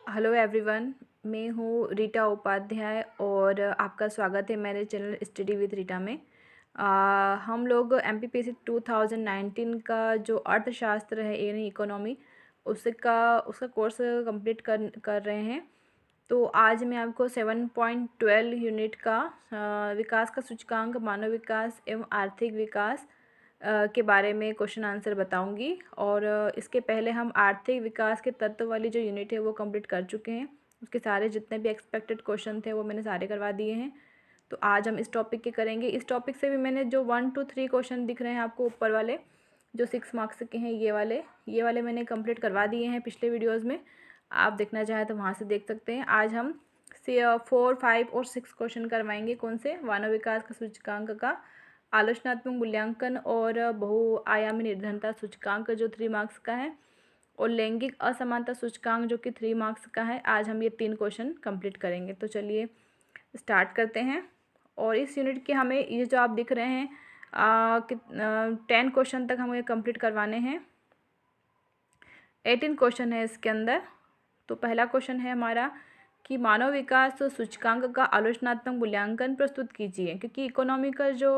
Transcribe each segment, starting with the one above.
Hello everyone. मैं हूँ रीटा उपाध्याय और आपका स्वागत है मेरे चैनल स्टडी विद रीटा में। हम लोग एमपीपीएससी 2019 का जो अर्थशास्त्र है यानी इकोनॉमी उसका कोर्स कंप्लीट कर रहे हैं। तो आज मैं आपको 7.12 यूनिट का विकास का सूचकांक, मानव विकास एवं आर्थिक विकास के बारे में क्वेश्चन आंसर बताऊंगी। और इसके पहले हम आर्थिक विकास के तत्व वाली जो यूनिट है वो कंप्लीट कर चुके हैं। उसके सारे जितने भी एक्सपेक्टेड क्वेश्चन थे वो मैंने सारे करवा दिए हैं। तो आज हम इस टॉपिक के करेंगे। इस टॉपिक से भी मैंने जो 1 to 3 क्वेश्चन दिख रहे हैं आपको ऊपर वाले, जो 6 मार्क्स के हैं, ये वाले मैंने कंप्लीट करवा दिए हैं पिछले वीडियोज़ में। आप देखना चाहें तो वहाँ से देख सकते हैं। आज हम 4, 5 और 6 क्वेश्चन करवाएंगे। कौन से? मानव विकास का सूचकांक का आलोचनात्मक मूल्यांकन और बहुआयामी निर्धनता सूचकांक जो 3 मार्क्स का है, और लैंगिक असमानता सूचकांक जो कि 3 मार्क्स का है। आज हम ये 3 क्वेश्चन कंप्लीट करेंगे। तो चलिए स्टार्ट करते हैं। और इस यूनिट के हमें ये जो आप दिख रहे हैं 10 क्वेश्चन तक हमें कंप्लीट करवाने हैं। 18 क्वेश्चन है इसके अंदर। तो पहला क्वेश्चन है हमारा कि मानव विकास सूचकांक का आलोचनात्मक मूल्यांकन प्रस्तुत कीजिए। क्योंकि इकोनॉमी का जो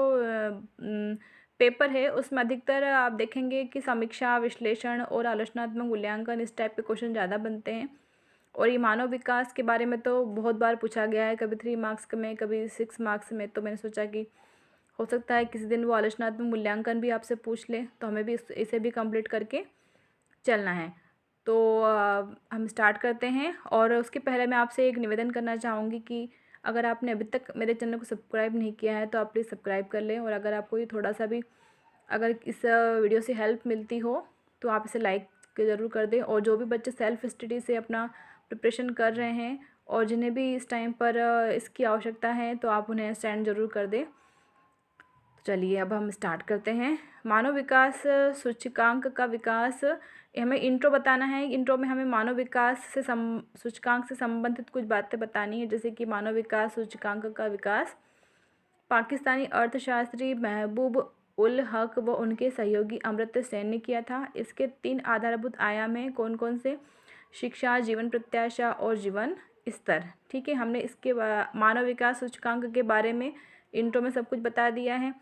पेपर है उसमें अधिकतर आप देखेंगे कि समीक्षा, विश्लेषण और आलोचनात्मक मूल्यांकन इस टाइप के क्वेश्चन ज़्यादा बनते हैं। और ये मानव विकास के बारे में तो बहुत बार पूछा गया है, कभी 3 मार्क्स में, कभी 6 मार्क्स में। तो मैंने सोचा कि हो सकता है किसी दिन वो आलोचनात्मक मूल्यांकन भी आपसे पूछ ले, तो हमें भी इसे भी कंप्लीट करके चलना है। तो हम स्टार्ट करते हैं। और उसके पहले मैं आपसे एक निवेदन करना चाहूँगी कि अगर आपने अभी तक मेरे चैनल को सब्सक्राइब नहीं किया है तो आप प्लीज़ सब्सक्राइब कर लें। और अगर आपको ये थोड़ा सा भी अगर इस वीडियो से हेल्प मिलती हो तो आप इसे लाइक ज़रूर कर दें। और जो भी बच्चे सेल्फ स्टडी से अपना प्रिपरेशन कर रहे हैं और जिन्हें भी इस टाइम पर इसकी आवश्यकता है तो आप उन्हें सेंड ज़रूर कर दें। चलिए अब हम स्टार्ट करते हैं। मानव विकास सूचकांक का विकास, हमें इंट्रो बताना है। इंट्रो में हमें मानव विकास से सूचकांक से संबंधित कुछ बातें बतानी है। जैसे कि मानव विकास सूचकांक का विकास पाकिस्तानी अर्थशास्त्री महबूब उल हक व उनके सहयोगी अमर्त्य सेन ने किया था। इसके 3 आधारभूत आयाम हैं। कौन कौन से? शिक्षा, जीवन प्रत्याशा और जीवन स्तर। ठीक है, हमने इसके मानव विकास सूचकांक के बारे में इंट्रो में सब कुछ बता दिया है।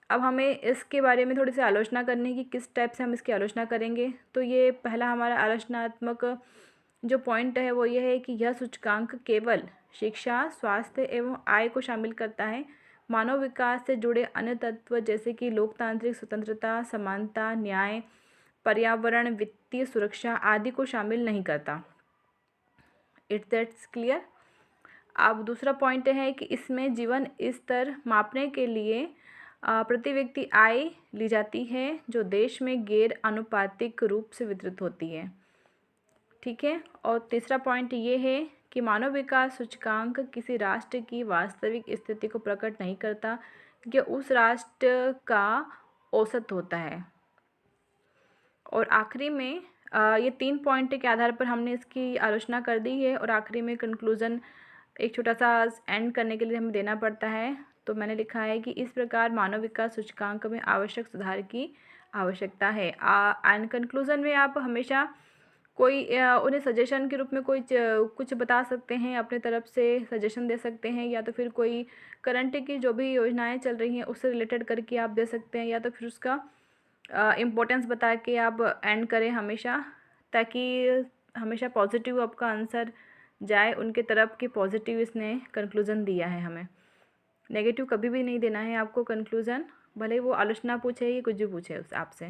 अब हमें इसके बारे में थोड़ी सी आलोचना करनी है कि किस टाइप से हम इसकी आलोचना करेंगे। तो ये पहला हमारा आलोचनात्मक जो पॉइंट है वो ये है कि यह सूचकांक केवल शिक्षा, स्वास्थ्य एवं आय को शामिल करता है। मानव विकास से जुड़े अन्य तत्व जैसे कि लोकतांत्रिक स्वतंत्रता, समानता, न्याय, पर्यावरण, वित्तीय सुरक्षा आदि को शामिल नहीं करता। It's that's clear. अब दूसरा पॉइंट है कि इसमें जीवन स्तर मापने के लिए प्रति व्यक्ति आय ली जाती है जो देश में गैर आनुपातिक रूप से वितरित होती है। ठीक है। और तीसरा पॉइंट ये है कि मानव विकास सूचकांक किसी राष्ट्र की वास्तविक स्थिति को प्रकट नहीं करता, यह उस राष्ट्र का औसत होता है। और आखिरी में ये 3 पॉइंट के आधार पर हमने इसकी आलोचना कर दी है। और आखिरी में कंक्लूज़न एक छोटा सा एंड करने के लिए हमें देना पड़ता है। तो मैंने लिखा है कि इस प्रकार मानव विकास सूचकांक में आवश्यक सुधार की आवश्यकता है। एंड कंक्लूज़न में आप हमेशा कोई उन्हें सजेशन के रूप में कुछ बता सकते हैं, अपने तरफ से सजेशन दे सकते हैं, या तो फिर कोई करंट की जो भी योजनाएं चल रही हैं उससे रिलेटेड करके आप दे सकते हैं, या तो फिर उसका इम्पोर्टेंस बता के आप एंड करें हमेशा, ताकि हमेशा पॉजिटिव आपका आंसर जाए उनके तरफ कि पॉजिटिव इसने कंक्लूज़न दिया है। हमें नेगेटिव कभी भी नहीं देना है आपको कंक्लूज़न, भले वो आलोचना पूछे या कुछ भी पूछे उस आपसे।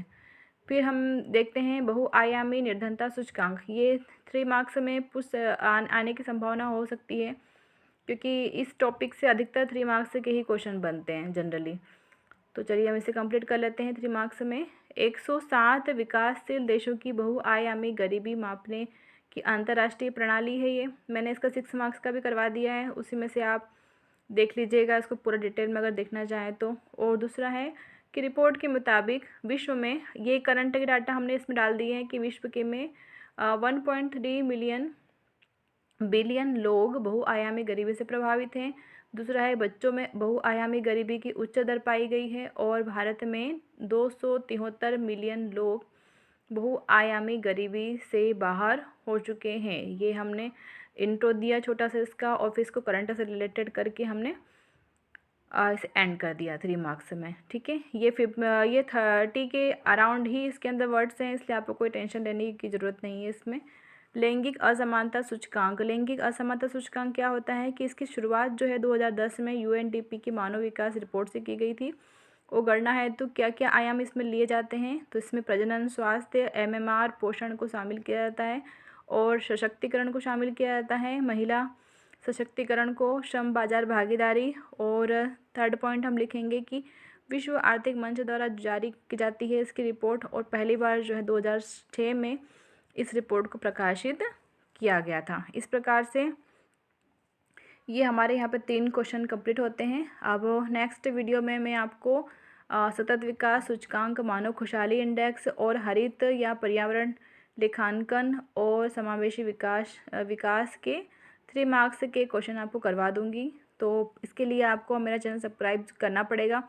फिर हम देखते हैं बहुआयामी निर्धनता सूचकांक। ये 3 मार्क्स में आने की संभावना हो सकती है, क्योंकि इस टॉपिक से अधिकतर 3 मार्क्स के ही क्वेश्चन बनते हैं जनरली। तो चलिए हम इसे कंप्लीट कर लेते हैं। 3 मार्क्स में 107 विकासशील देशों की बहुआयामी गरीबी मापने की अंतर्राष्ट्रीय प्रणाली है। ये मैंने इसका 6 मार्क्स का भी करवा दिया है, उसी में से आप देख लीजिएगा इसको पूरा डिटेल में अगर देखना चाहें तो। और दूसरा है कि रिपोर्ट के मुताबिक विश्व में, ये करंट के डाटा हमने इसमें डाल दिए हैं कि विश्व के में 1.3 बिलियन लोग बहुआयामी गरीबी से प्रभावित हैं। दूसरा है बच्चों में बहुआयामी गरीबी की उच्च दर पाई गई है। और भारत में 273 मिलियन लोग बहुआयामी गरीबी से बाहर हो चुके हैं। ये हमने इंट्रो दिया छोटा सा इसका, और फिर इसको करंट से रिलेटेड करके हमने इसे एंड कर दिया 3 मार्क्स में। ठीक है, ये 30 के अराउंड ही इसके अंदर वर्ड्स हैं, इसलिए आपको कोई टेंशन लेने की ज़रूरत नहीं है इसमें। लैंगिक असमानता सूचकांक। लैंगिक असमानता सूचकांक क्या होता है कि इसकी शुरुआत जो है 2010 में यूएनडीपी की मानव विकास रिपोर्ट से की गई थी। वो गणना है तो क्या क्या आयाम इसमें लिए जाते हैं, तो इसमें प्रजनन, स्वास्थ्य, एमएमआर, पोषण को शामिल किया जाता है, और सशक्तिकरण को शामिल किया जाता है, महिला सशक्तिकरण को, श्रम बाजार भागीदारी, और थर्ड पॉइंट हम लिखेंगे कि विश्व आर्थिक मंच द्वारा जारी की जाती है इसकी रिपोर्ट, और पहली बार जो है 2006 में इस रिपोर्ट को प्रकाशित किया गया था। इस प्रकार से ये हमारे यहाँ पे 3 क्वेश्चन कंप्लीट होते हैं। अब नेक्स्ट वीडियो में मैं आपको सतत विकास सूचकांक, मानव खुशहाली इंडेक्स, और हरित या पर्यावरण लेखांकन, और समावेशी विकास के 3 मार्क्स के क्वेश्चन आपको करवा दूंगी। तो इसके लिए आपको मेरा चैनल सब्सक्राइब करना पड़ेगा,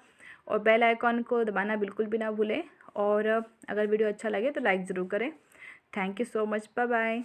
और बेल आइकॉन को दबाना बिल्कुल भी ना भूलें, और अगर वीडियो अच्छा लगे तो लाइक ज़रूर करें। Thank you so much, bye bye.